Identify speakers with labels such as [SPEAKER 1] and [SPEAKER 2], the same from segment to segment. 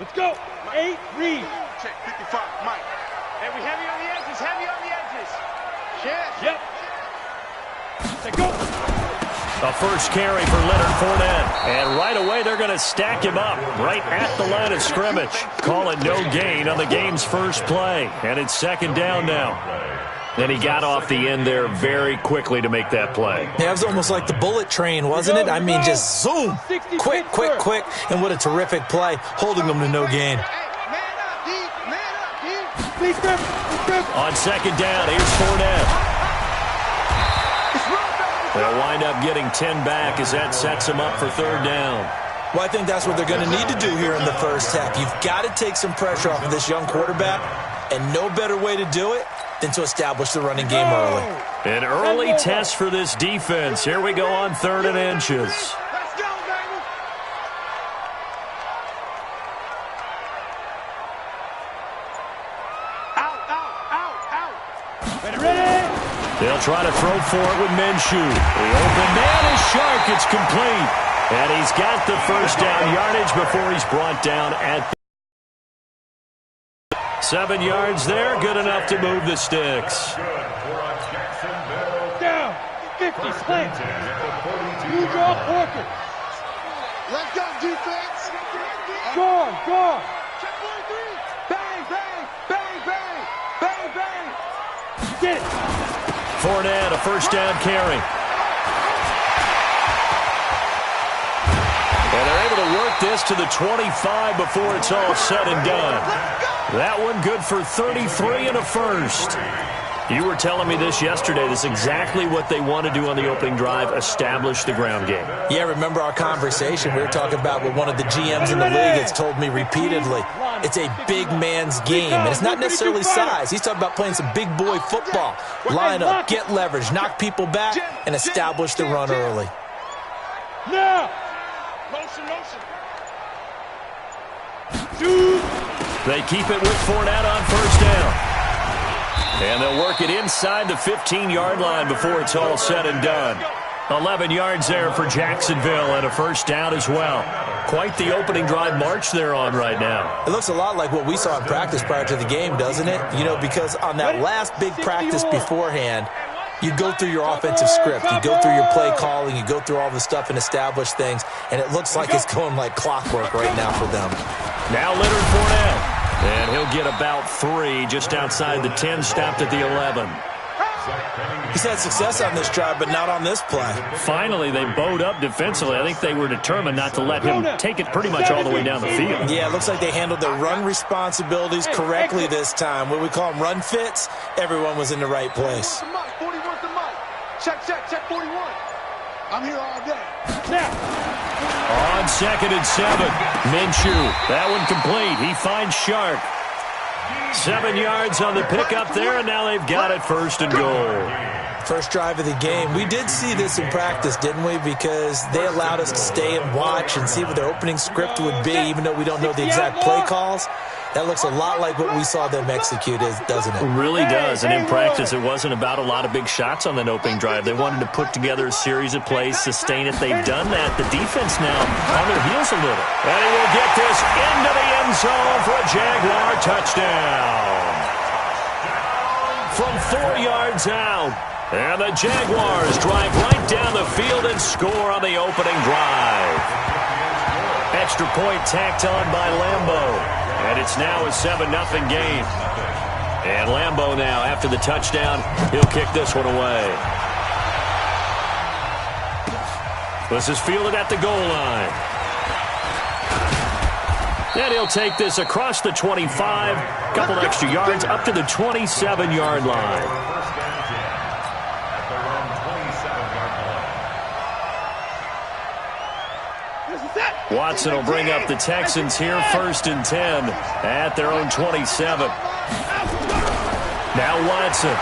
[SPEAKER 1] Let's go. 8, read.
[SPEAKER 2] Check 55, Mike.
[SPEAKER 3] And we heavy on the edges, heavy on the edges.
[SPEAKER 1] Yep. Let's go.
[SPEAKER 4] A first carry for Leonard Fournette. And right away, they're going to stack him up right at the line of scrimmage. Call it no gain on the game's first play. And it's second down now. And he got off the end there very quickly to make that play.
[SPEAKER 5] Yeah, it was almost like the bullet train, wasn't it? I mean, just zoom. Quick, quick, quick. And what a terrific play, holding them to no gain.
[SPEAKER 4] On second down, here's Fournette. They'll wind up getting 10 back as that sets them up for third down.
[SPEAKER 5] Well, I think that's what they're going to need to do here in the first half. You've got to take some pressure off of this young quarterback, and no better way to do it than to establish the running game early.
[SPEAKER 4] An early test for this defense. Here we go on 3rd and inches.
[SPEAKER 3] Let's go, baby. Out.
[SPEAKER 1] Ready.
[SPEAKER 4] They'll try to throw for it with Minshew. The open man is Shark. It's complete. And he's got the first down yardage before he's brought down at the 7 yards there. Good enough to move the sticks.
[SPEAKER 1] Down. 50, slant. You draw Orchard.
[SPEAKER 2] Let's go, defense.
[SPEAKER 1] Guard.
[SPEAKER 3] Check 43. Bang, bang, bang, bang, bang, bang.
[SPEAKER 1] Get it.
[SPEAKER 4] Fournette, a first down carry. And they're able to work this to the 25 before it's all said and done. That one good for 33 and a first. You were telling me this yesterday. This is exactly what they want to do on the opening drive, establish the ground game.
[SPEAKER 5] Yeah, remember our conversation? We were talking about what one of the GMs in the league has told me repeatedly. It's a big man's game, and it's not necessarily size. He's talking about playing some big boy football. Line up, get leverage, knock people back, and establish the run early.
[SPEAKER 1] Now.
[SPEAKER 3] Motion.
[SPEAKER 4] They keep it with Fournette on first down. And they'll work it inside the 15-yard line before it's all said and done. 11 yards there for Jacksonville and a first down as well. Quite the opening drive march they're on right now.
[SPEAKER 5] It looks a lot like what we saw in practice prior to the game, doesn't it? You know, because on that last big practice beforehand, you go through your offensive script, you go through your play calling, you go through all the stuff and establish things, and it looks like it's going like clockwork right now for them.
[SPEAKER 4] Now Leonard Fournette. And he'll get about 3 just outside the 10, stopped at the 11.
[SPEAKER 5] He's had success on this drive, but not on this play.
[SPEAKER 4] Finally, they bowed up defensively. I think they were determined not to let him take it pretty much all the way down the field.
[SPEAKER 5] Yeah, it looks like they handled their run responsibilities correctly this time. What we call them run fits, everyone was in the right place.
[SPEAKER 2] 41 to Mike. Check 41. I'm here all day.
[SPEAKER 4] On 2nd and 7, Minshew. That one complete. He finds Shark. 7 yards on the pickup there, and now they've got it 1st and goal.
[SPEAKER 5] First drive of the game. We did see this in practice, didn't we? Because they allowed us to stay and watch and see what their opening script would be, even though we don't know the exact play calls. That looks a lot like what we saw them execute, doesn't it?
[SPEAKER 4] It really does. And in practice, it wasn't about a lot of big shots on that opening drive. They wanted to put together a series of plays, sustain it. They've done that. The defense now on their heels a little. And he will get this into the end zone for a Jaguar touchdown. From 4 yards out. And the Jaguars drive right down the field and score on the opening drive. Extra point tacked on by Lambeau. And it's now a 7-0 game. And Lambeau now, after the touchdown, he'll kick this one away. This is fielded at the goal line. And he'll take this across the 25, couple extra yards, up to the 27-yard line. Watson will bring up the Texans here 1st and 10 at their own 27. Now Watson.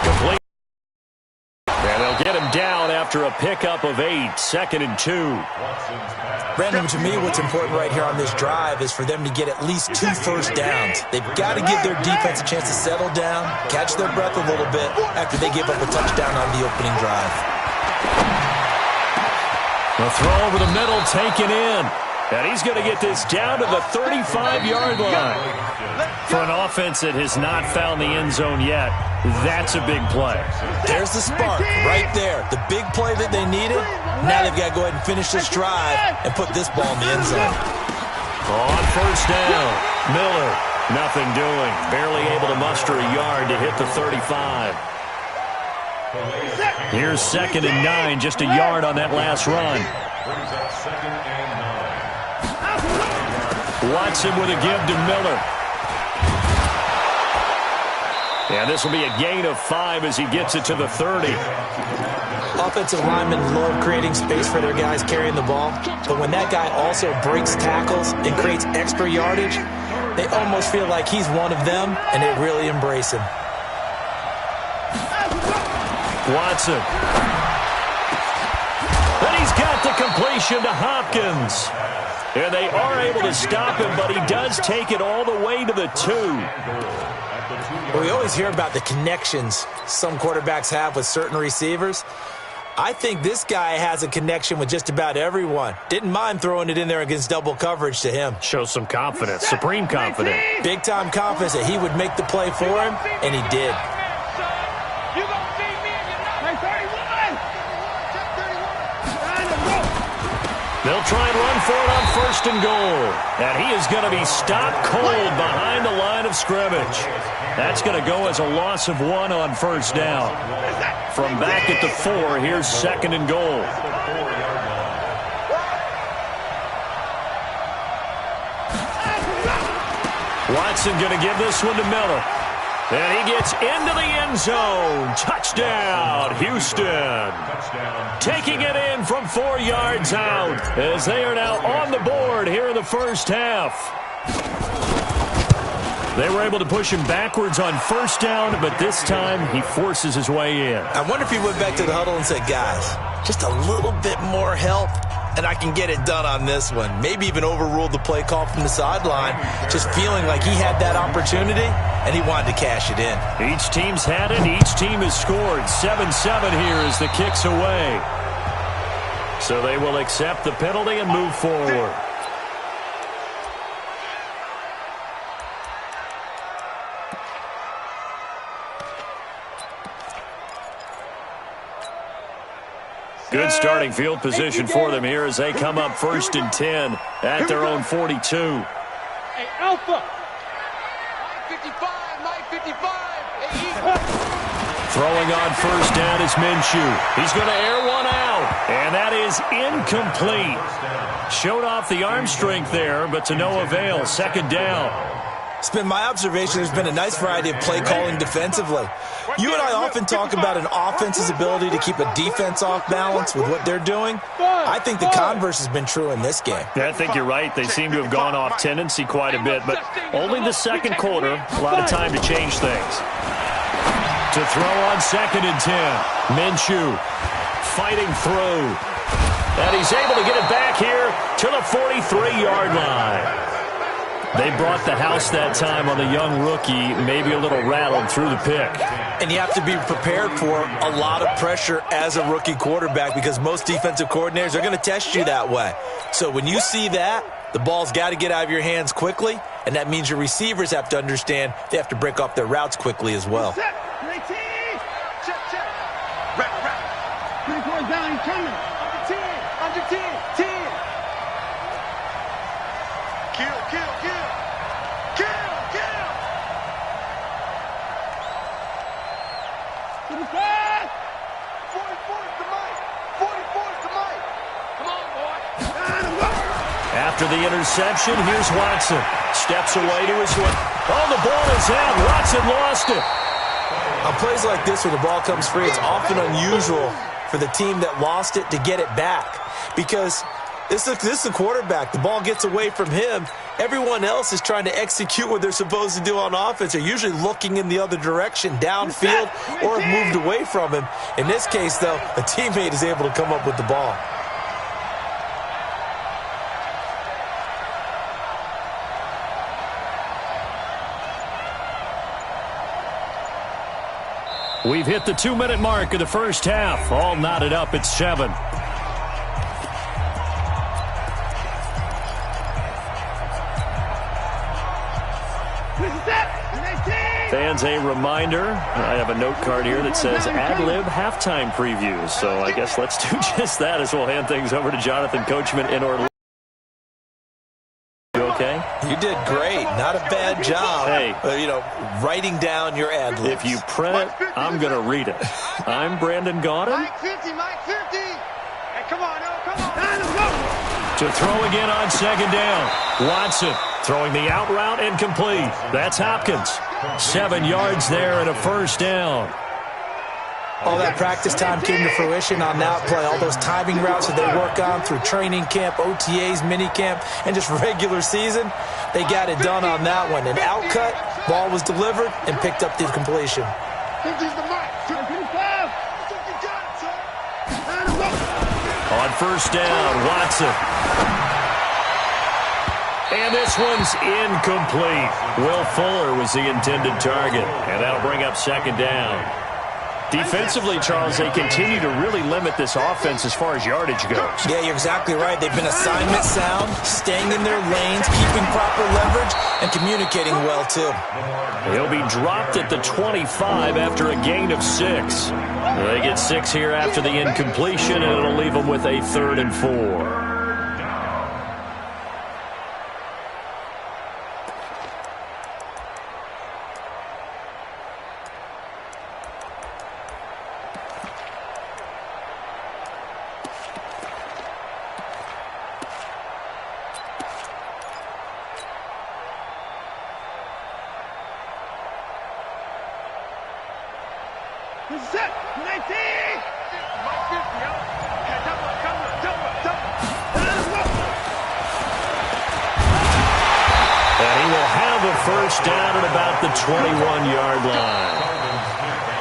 [SPEAKER 4] Complete. And they'll get him down after a pickup of 8, 2nd and 2.
[SPEAKER 5] Brandon, to me, what's important right here on this drive is for them to get at least 2 first downs. They've got to give their defense a chance to settle down, catch their breath a little bit after they give up a touchdown on the opening drive.
[SPEAKER 4] The throw over the middle, taken in. And he's going to get this down to the 35-yard line. For an offense that has not found the end zone yet, that's a big play.
[SPEAKER 5] There's the spark right there. The big play that they needed. Now they've got to go ahead and finish this drive and put this ball in the end zone.
[SPEAKER 4] On first down, Miller, nothing doing. Barely able to muster a yard to hit the 35. Here's 2nd and 9, just a yard on that last run. Watson with a give to Miller. And this will be a gain of 5 as he gets it to the 30.
[SPEAKER 5] Offensive linemen love creating space for their guys carrying the ball, but when that guy also breaks tackles and creates extra yardage, they almost feel like he's one of them, and they really embrace him.
[SPEAKER 4] Watson. And he's got the completion to Hopkins. And they are able to stop him, but he does take it all the way to the 2.
[SPEAKER 5] Well, we always hear about the connections some quarterbacks have with certain receivers. I think this guy has a connection with just about everyone. Didn't mind throwing it in there against double coverage to him.
[SPEAKER 4] Shows some confidence, supreme confidence.
[SPEAKER 5] Big-time confidence that he would make the play for him, and he did.
[SPEAKER 4] They'll try and run for it on 1st and goal. And he is going to be stopped cold behind the line of scrimmage. That's going to go as a loss of 1 on 1st down. From back at the 4, here's 2nd and goal. Watson going to give this one to Miller. And he gets into the end zone. Touchdown, Houston. Taking it in from 4 yards out as they are now on the board here in the first half. They were able to push him backwards on 1st down, but this time he forces his way in.
[SPEAKER 5] I wonder if he went back to the huddle and said, guys, just a little bit more help, and I can get it done on this one. Maybe even overruled the play call from the sideline, just feeling like he had that opportunity, and he wanted to cash it in.
[SPEAKER 4] Each team's had it. Each team has scored. 7-7 here as the kick's away. So they will accept the penalty and move forward. Good starting field position for them here as they come up 1st and 10 at their own 42.
[SPEAKER 3] Hey, Alpha.
[SPEAKER 2] 55, 55.
[SPEAKER 4] Throwing on 1st down is Minshew. He's going to air one out, and that is incomplete. Showed off the arm strength there, but to no avail. 2nd down.
[SPEAKER 5] It's been my observation there's been a nice variety of play calling defensively. You and I often talk about an offense's ability to keep a defense off balance with what they're doing. I think the converse has been true in this game.
[SPEAKER 4] Yeah, I think you're right. They seem to have gone off tendency quite a bit, but only the 2nd quarter, a lot of time to change things. To throw on 2nd and 10. Minshew fighting through. And he's able to get it back here to the 43-yard line. They brought the house that time on the young rookie, maybe a little rattled through the pick.
[SPEAKER 5] And you have to be prepared for a lot of pressure as a rookie quarterback because most defensive coordinators are going to test you that way. So when you see that, the ball's got to get out of your hands quickly, and that means your receivers have to understand they have to break off their routes quickly as well.
[SPEAKER 3] Check, check. Rap. 24 down, he's coming. Under 10. Kill. To the side. 44's the mic. Come on, boy.
[SPEAKER 4] After the interception, here's Watson. Steps away to his right. Oh, the ball is out. Watson lost it.
[SPEAKER 5] On plays like this where the ball comes free, it's often unusual for the team that lost it to get it back because this is the quarterback. The ball gets away from him. Everyone else is trying to execute what they're supposed to do on offense. They're usually looking in the other direction, downfield, or have moved away from him. In this case, though, a teammate is able to come up with the ball.
[SPEAKER 4] We've hit the 2-minute mark of the first half. All knotted up at 7. Fans, a reminder, I have a note card here that says ad-lib halftime previews. So I guess let's do just that as we'll hand things over to Jonathan Coachman in Orlando. You okay?
[SPEAKER 5] You did great. Not a bad job.
[SPEAKER 4] Hey.
[SPEAKER 5] Writing down your ad-libs.
[SPEAKER 4] If you print it, I'm going to read it. I'm Brandon Gaudin.
[SPEAKER 3] Mike 50, Mike 50. Hey, come on, come on. Let's go.
[SPEAKER 4] To throw again on second down. Watson throwing the out route incomplete. That's Hopkins. 7 yards there and a first down.
[SPEAKER 5] All that practice time came to fruition on that play. All those timing routes that they work on through training camp, OTAs, minicamp, and just regular season, they got it done on that one. An outcut, ball was delivered, and picked up the completion.
[SPEAKER 4] On first down, Watson. And this one's incomplete. Will Fuller was the intended target, and that'll bring up second down. Defensively, Charles, they continue to really limit this offense as far as yardage goes.
[SPEAKER 5] Yeah, you're exactly right. They've been assignment sound, staying in their lanes, keeping proper leverage, and communicating well, too.
[SPEAKER 4] He'll be dropped at the 25 after a gain of 6. They get 6 here after the incompletion, and it'll leave them with a 3rd and 4.
[SPEAKER 3] Set. 19. Mike 50, yo. Hey, double.
[SPEAKER 4] And he will have a first down at about the 21-yard line.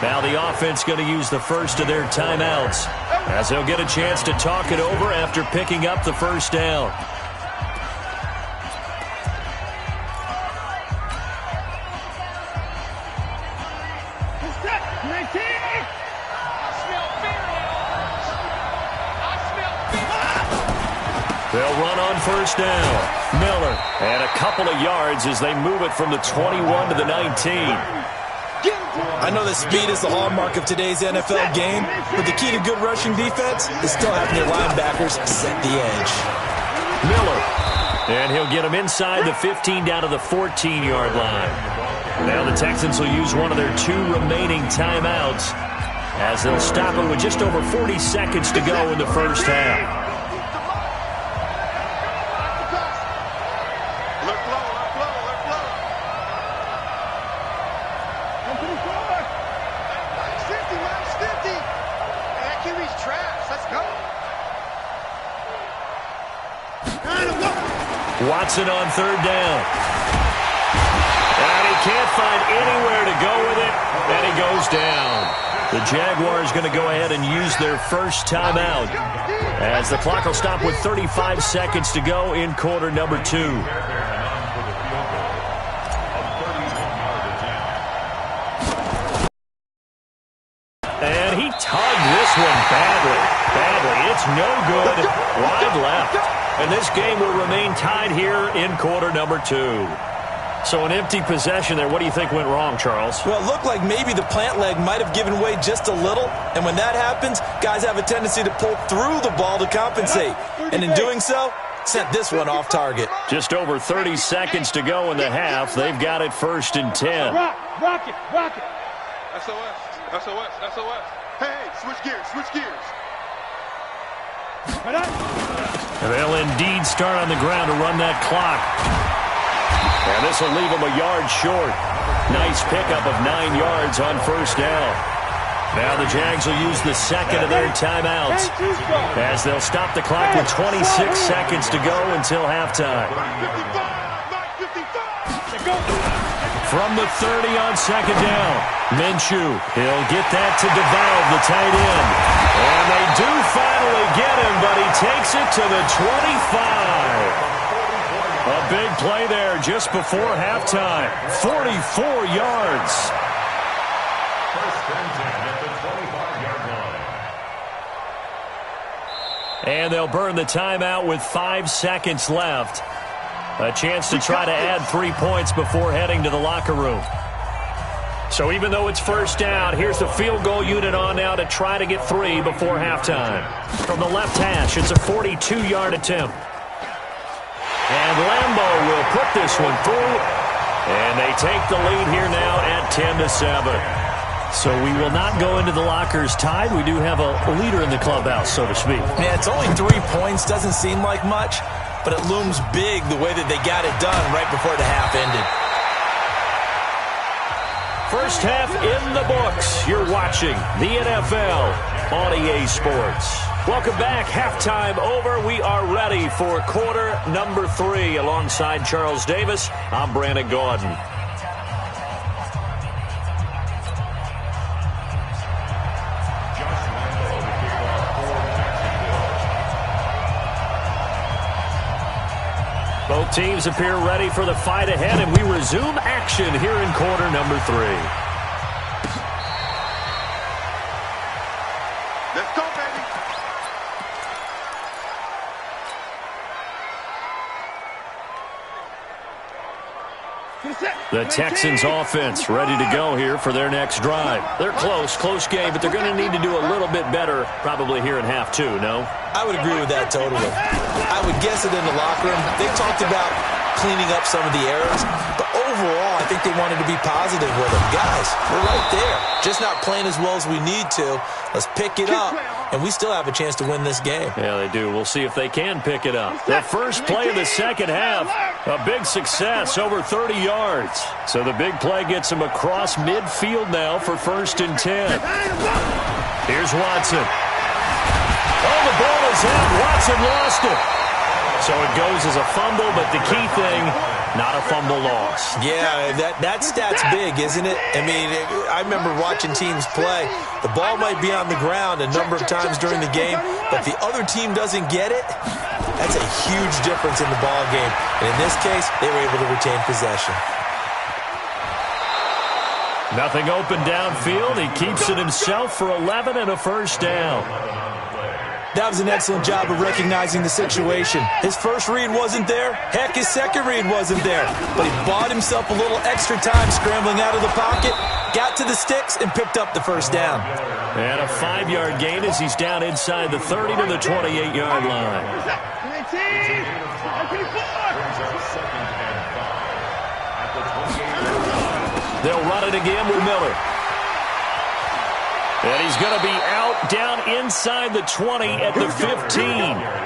[SPEAKER 4] Now the offense going to use the first of their timeouts as they'll get a chance to talk it over after picking up the first down. They'll run on first down. Miller, and a couple of yards as they move it from the 21 to the 19.
[SPEAKER 5] I know that speed is the hallmark of today's NFL game, but the key to good rushing defense is still having your linebackers set the edge.
[SPEAKER 4] Miller, and he'll get him inside the 15 down to the 14-yard line. Now the Texans will use one of their 2 remaining timeouts as they'll stop it with just over 40 seconds to go in the first half. Watson on third down. And he can't find anywhere to go with it, and he goes down. The Jaguars going to go ahead and use their first timeout as the clock will stop with 35 seconds to go in quarter number 2. And he tugged this one badly. It's no good. Wide left. And this game will remain tied here in quarter number 2. So an empty possession there. What do you think went wrong, Charles?
[SPEAKER 5] Well, it looked like maybe the plant leg might have given way just a little. And when that happens, guys have a tendency to pull through the ball to compensate. And in doing so, sent this one off target.
[SPEAKER 4] Just over 30 seconds to go in the half. They've got it 1st and 10.
[SPEAKER 3] Rock it.
[SPEAKER 2] SOS. Hey, switch gears.
[SPEAKER 4] And they'll indeed start on the ground to run that clock. And this will leave them a yard short. Nice pickup of 9 yards on first down. Now the Jags will use the second of their timeouts as they'll stop the clock with 26 seconds to go until halftime. From the 30 on second down, Minshew, he'll get that to DeValve, the tight end. And they do finally get him, but he takes it to the 25. A big play there just before halftime. 44 yards. And they'll burn the timeout with 5 seconds left. A chance to try to add 3 points before heading to the locker room. So even though it's first down, here's the field goal unit on now to try to get 3 before halftime. From the left hash, it's a 42-yard attempt. And Lambo will put this one through. And they take the lead here now at 10-7. So we will not go into the lockers tied. We do have a leader in the clubhouse, so to speak.
[SPEAKER 5] Man, it's only 3 points. Doesn't seem like much, but it looms big the way that they got it done right before the half ended.
[SPEAKER 4] First half in the books. You're watching the NFL on EA Sports. Welcome back. Halftime over. We are ready for quarter number 3. Alongside Charles Davis, I'm Brandon Gaudin. Both teams appear ready for the fight ahead, and we resume action here in quarter number 3.
[SPEAKER 2] Let's go, baby.
[SPEAKER 4] The Texans offense ready to go here for their next drive. They're close game, but they're going to need to do a little bit better probably here in half 2, no?
[SPEAKER 5] I would agree with that totally. I would guess it in the locker room. They talked about cleaning up some of the errors, but overall, I think they wanted to be positive with them. Guys, we're right there. Just not playing as well as we need to. Let's pick it up, and we still have a chance to win this game.
[SPEAKER 4] Yeah, they do. We'll see if they can pick it up. The first play of the second half, a big success, over 30 yards. So the big play gets them across midfield now for 1st and 10. Here's Watson. Oh, the ball is out. Watson lost it. So it goes as a fumble, but the key thing, not a fumble loss.
[SPEAKER 5] Yeah, that stat's big, isn't it? I mean, I remember watching teams play. The ball might be on the ground a number of times during the game, but if the other team doesn't get it, that's a huge difference in the ball game. And in this case, they were able to retain possession.
[SPEAKER 4] Nothing open downfield. He keeps it himself for 11 and a first down.
[SPEAKER 5] That was an excellent job of recognizing the situation. His first read wasn't there. Heck, his second read wasn't there. But he bought himself a little extra time scrambling out of the pocket, got to the sticks, and picked up the first down.
[SPEAKER 4] And a 5-yard gain as he's down inside the 30 to the 28-yard line. They'll run it again with Miller. And he's going to be out down inside the 20 at the 15.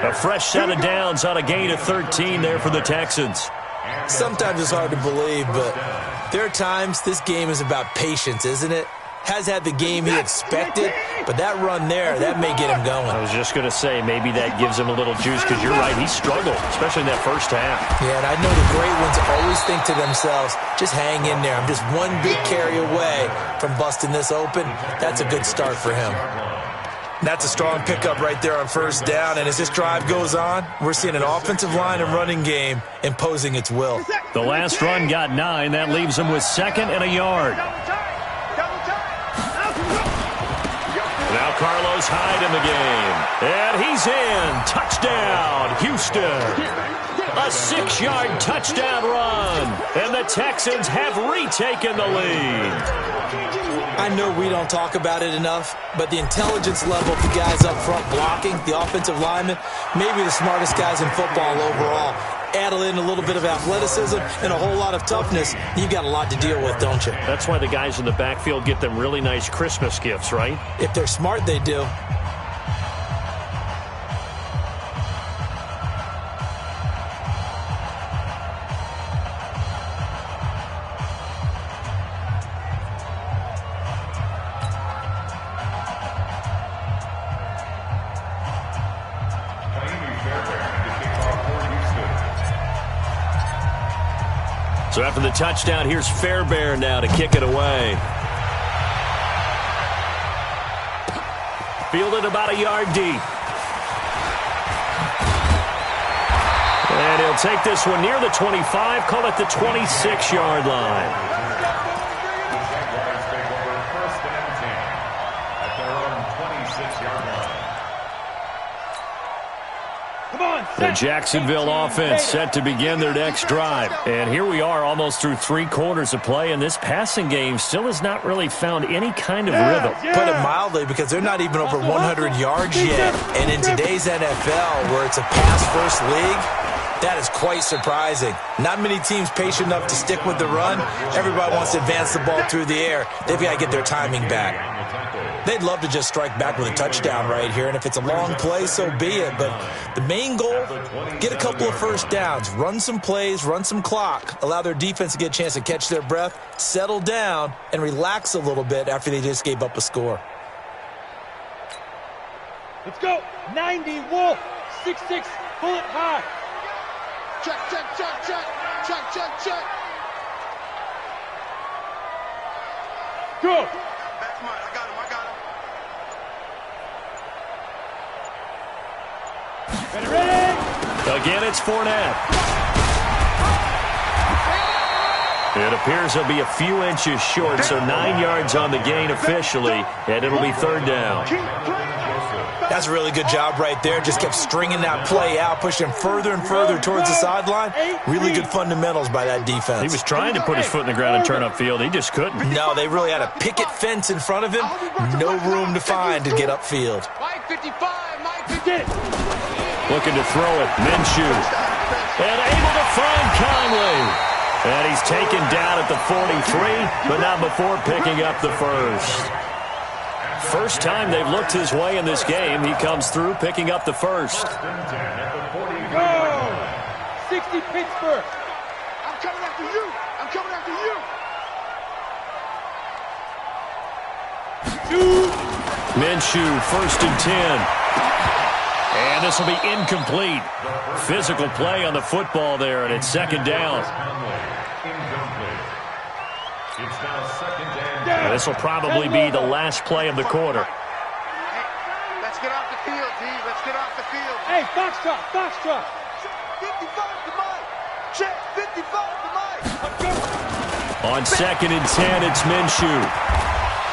[SPEAKER 4] A fresh set of downs on a gain of 13 there for the Texans.
[SPEAKER 5] Sometimes it's hard to believe, but there are times this game is about patience, isn't it? Has had the game he expected, but that run there, that may get him going.
[SPEAKER 4] I was just going to say, maybe that gives him a little juice, because you're right, he struggled, especially in that first half.
[SPEAKER 5] Yeah, and I know the great ones always think to themselves, just hang in there. I'm just one big carry away from busting this open. That's a good start for him. That's a strong pickup right there on first down, and as this drive goes on, we're seeing an offensive line and running game imposing its will.
[SPEAKER 4] The last run got 9. That leaves him with 2nd and a yard. Now Carlos Hyde in the game. And he's in. Touchdown, Houston. A 6-yard touchdown run. And the Texans have retaken the lead.
[SPEAKER 5] I know we don't talk about it enough, but the intelligence level of the guys up front blocking, the offensive linemen, maybe the smartest guys in football overall. Add in a little bit of athleticism and a whole lot of toughness, you've got a lot to deal with, don't you?
[SPEAKER 4] That's why the guys in the backfield get them really nice Christmas gifts, right?
[SPEAKER 5] If they're smart, they do.
[SPEAKER 4] So after the touchdown, here's Fairbairn now to kick it away. Fielded about a yard deep. And he'll take this one near the 25, call it the 26-yard line. The Jacksonville offense set to begin their next drive. And here we are almost through 3 quarters of play, and this passing game still has not really found any kind of rhythm.
[SPEAKER 5] Put it mildly, because they're not even over 100 yards yet. And in today's NFL, where it's a pass-first league, that is quite surprising. Not many teams patient enough to stick with the run. Everybody wants to advance the ball through the air. They've got to get their timing back. They'd love to just strike back with a touchdown right here, and if it's a long play, so be it. But the main goal, get a couple of first downs, run some plays, run some clock, allow their defense to get a chance to catch their breath, settle down, and relax a little bit after they just gave up a score.
[SPEAKER 3] Let's go. 90 Wolf. 6'6", bullet high.
[SPEAKER 2] Check, check, check, check. Check, check, check.
[SPEAKER 3] Go.
[SPEAKER 2] That's mine. I got him.
[SPEAKER 3] Ready?
[SPEAKER 4] Again, it's Fournette. It appears he'll be a few inches short, so 9 yards on the gain officially, and it'll be 3rd down.
[SPEAKER 5] That's a really good job right there. Just kept stringing that play out, pushing him further and further towards the sideline. Really good fundamentals by that defense.
[SPEAKER 4] He was trying to put his foot in the ground and turn upfield. He just couldn't.
[SPEAKER 5] No, they really had a picket fence in front of him. No room to find to get upfield.
[SPEAKER 2] Mike 55, Mike 50.
[SPEAKER 4] Looking to throw it. Minshew. And able to find Conley. And he's taken down at the 43, but not before picking up the first. First time they've looked his way in this game. He comes through picking up the first.
[SPEAKER 3] Go. 60 Pittsburgh.
[SPEAKER 2] I'm coming after you. I'm coming after you.
[SPEAKER 3] 2.
[SPEAKER 4] Minshew, 1st and 10. And this will be incomplete. Physical play on the football there, and it's 2nd down. And this will probably be the last play of the quarter.
[SPEAKER 2] Hey, let's get off the field, D. Let's get off the field.
[SPEAKER 3] Hey, Foxtrot, Foxtrot.
[SPEAKER 2] 55 to Mike. Check 55 to Mike.
[SPEAKER 4] On 2nd and 10, it's Minshew.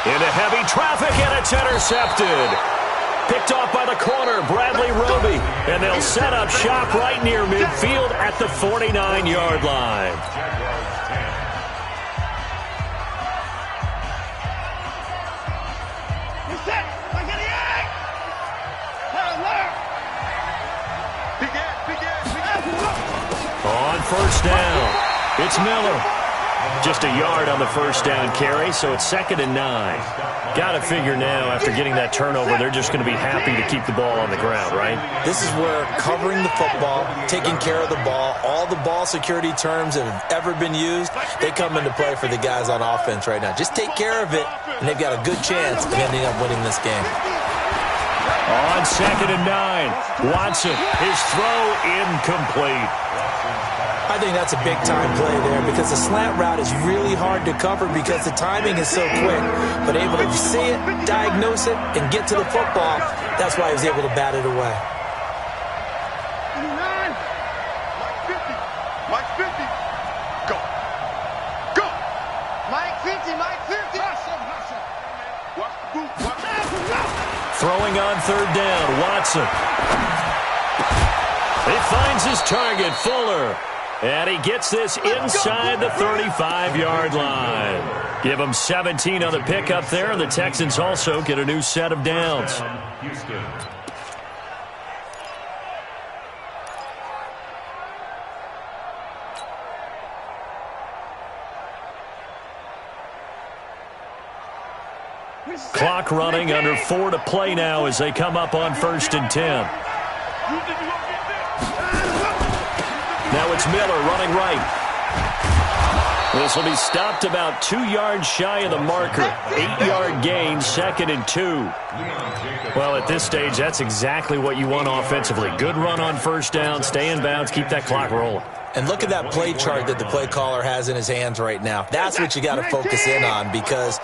[SPEAKER 4] Into heavy traffic, and it's intercepted. Picked off by the corner, Bradley Roby. And they'll set up shop right near midfield at the 49-yard line. On 1st down, it's Miller. Just a yard on the 1st down carry, so it's 2nd and 9. Got to figure now, after getting that turnover, they're just going to be happy to keep the ball on the ground, right?
[SPEAKER 5] This is where covering the football, taking care of the ball, all the ball security terms that have ever been used, they come into play for the guys on offense right now. Just take care of it, and they've got a good chance of ending up winning this game.
[SPEAKER 4] On 2nd and 9, Watson, his throw incomplete.
[SPEAKER 5] I think that's a big-time play there because the slant route is really hard to cover because the timing is so quick. But able to see it, diagnose it, and get to the football, that's why he was able to bat it away.
[SPEAKER 2] Mike 50. Go. Go. Mike 50. Mike 50. Watch the boot. Watch the boot.
[SPEAKER 4] Throwing on 3rd down, Watson. He finds his target, Fuller. And he gets this inside the 35-yard line. Give him 17 on the pickup there, and the Texans also get a new set of downs. Clock running, under 4 to play now as they come up on 1st and 10. Now it's Miller running right. This will be stopped about 2 yards shy of the marker. 8-yard gain, 2nd and 2. Well, at this stage, that's exactly what you want offensively. Good run on 1st down, stay in bounds, keep that clock rolling.
[SPEAKER 5] And look at that play chart that the play caller has in his hands right now. That's what you got to focus in on because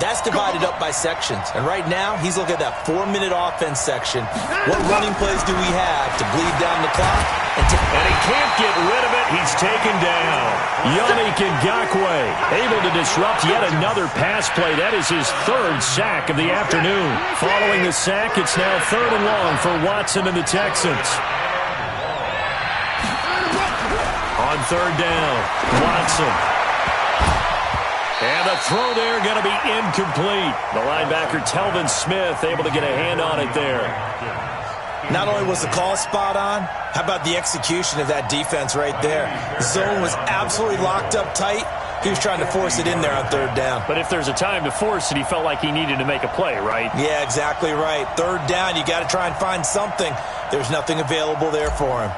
[SPEAKER 5] that's divided up by sections. And right now, he's looking at that 4-minute offense section. What running plays do we have to bleed down the clock?
[SPEAKER 4] And he can't get rid of it. He's taken down. Yannick Ngakoue able to disrupt yet another pass play. That is his 3rd sack of the afternoon. Following the sack, it's now 3rd and long for Watson and the Texans. On third down, Watson. And the throw there going to be incomplete. The linebacker, Telvin Smith, able to get a hand on it there.
[SPEAKER 5] Not only was the call spot on, how about the execution of that defense right there? The zone was absolutely locked up tight. He was trying to force it in there on third down.
[SPEAKER 4] But if there's a time to force it, he felt like he needed to make a play, right?
[SPEAKER 5] Yeah, exactly right. Third down, you got to try and find something. There's nothing available there for him.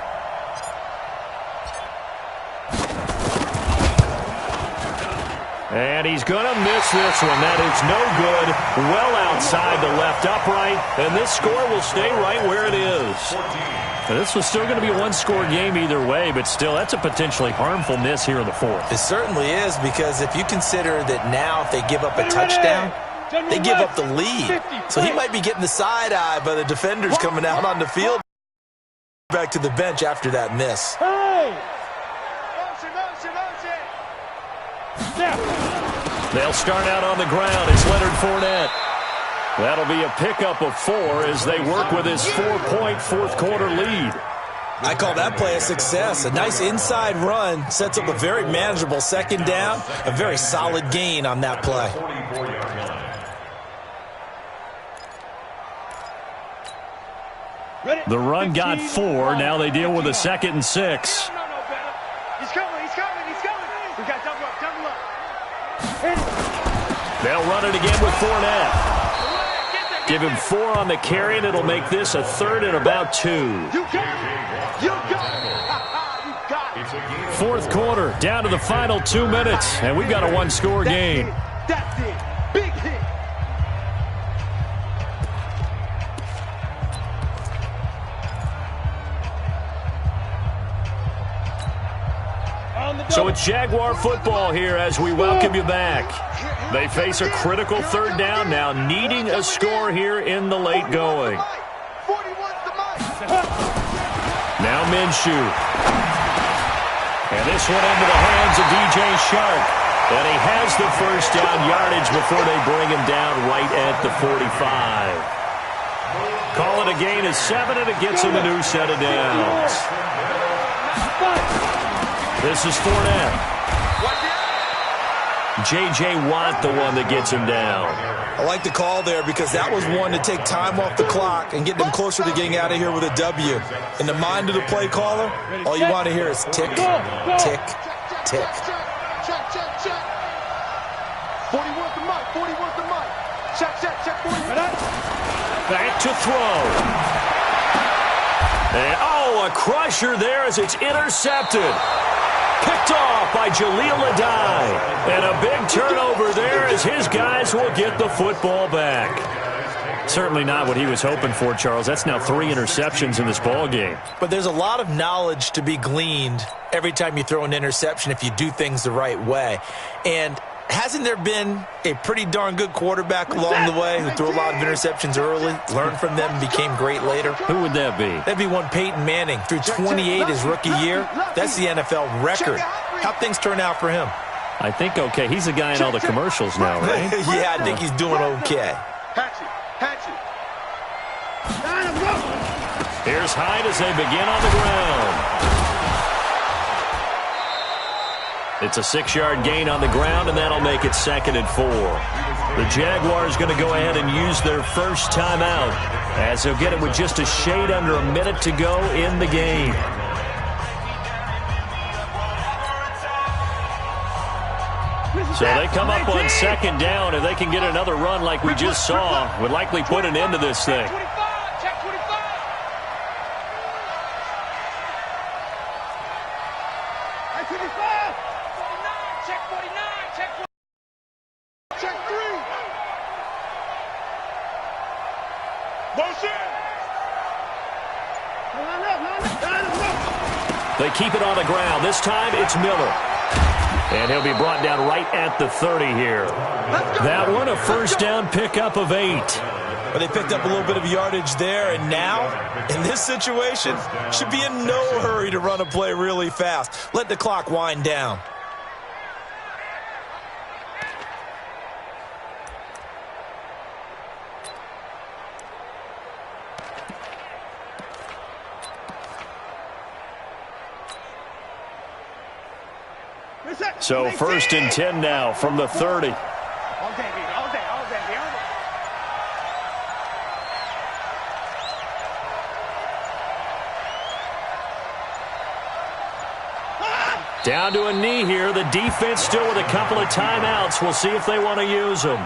[SPEAKER 4] And he's going to miss this one. That is no good. Well outside the left upright. And this score will stay right where it is. And this was still going to be a one-score game either way, but still, that's a potentially harmful miss here in the fourth.
[SPEAKER 5] It certainly is, because if you consider that now if they give up a touchdown, they give up the lead. So he might be getting the side eye by the defenders coming out on the field. Back to the bench after that miss.
[SPEAKER 4] They'll start out on the ground. It's Leonard Fournette. That'll be a pickup of 4 as they work with his 4-point fourth-quarter lead.
[SPEAKER 5] I call that play a success. A nice inside run sets up a very manageable second down. A very solid gain on that play.
[SPEAKER 4] The run got 4. Now they deal with a 2nd and 6.
[SPEAKER 3] He's coming. We got double up.
[SPEAKER 4] They'll run it again with Fournette. Give him 4 on the carry, and it'll make this a 3rd and about 2.
[SPEAKER 3] You got it.
[SPEAKER 4] Fourth quarter, down to the final 2 minutes, and we've got a one-score game.
[SPEAKER 3] That's it. Big hit.
[SPEAKER 4] So it's Jaguar football here as we welcome you back. They face a critical third down now, needing a score here in the late going. Now Minshew. And this one into the hands of DJ Shark. And he has the first down yardage before they bring him down right at the 45. Call it a gain of 7, and it gets him a new set of downs. This is Fournette. J.J. Watt, the one that gets him down.
[SPEAKER 5] I like the call there because that was one to take time off the clock and get them closer to getting out of here with a W. In the mind of the play caller, all you want to hear is tick, tick, tick.
[SPEAKER 3] Check. 41's the mic. 40.
[SPEAKER 4] Back to throw. And, a crusher there as it's intercepted. Picked off by Jaleel Adai. And a big turnover there as his guys will get the football back. Certainly not what he was hoping for, Charles. That's now 3 interceptions in this ball game.
[SPEAKER 5] But there's a lot of knowledge to be gleaned every time you throw an interception if you do things the right way. And hasn't there been a pretty darn good quarterback along the way who threw a lot of interceptions early, learned from them, and became great later?
[SPEAKER 4] Who would that be?
[SPEAKER 5] That'd be one Peyton Manning. Through 28 his rookie year. That's the NFL record. How'd things turn out for him?
[SPEAKER 4] I think okay. He's a guy in all the commercials now, right?
[SPEAKER 5] Yeah, I think he's doing okay.
[SPEAKER 3] Hatchet.
[SPEAKER 4] Here's Hyde as they begin on the ground. It's a 6-yard gain on the ground, and that'll make it 2nd and 4. The Jaguars going to go ahead and use their first timeout as they'll get it with just a shade under a minute to go in the game. So they come up on 2nd down. If they can get another run like we just saw, would likely put an end to this thing. They keep it on the ground. This time it's Miller. And he'll be brought down right at the 30 here. That one, a first down pickup of 8.
[SPEAKER 5] But they picked up a little bit of yardage there, and now, in this situation, should be in no hurry to run a play really fast. Let the clock wind down.
[SPEAKER 4] So 1st and 10 now from the 30.
[SPEAKER 3] All day, baby. All day, all day, all day.
[SPEAKER 4] Down to a knee here. The defense still with a couple of timeouts. We'll see if they want to use them.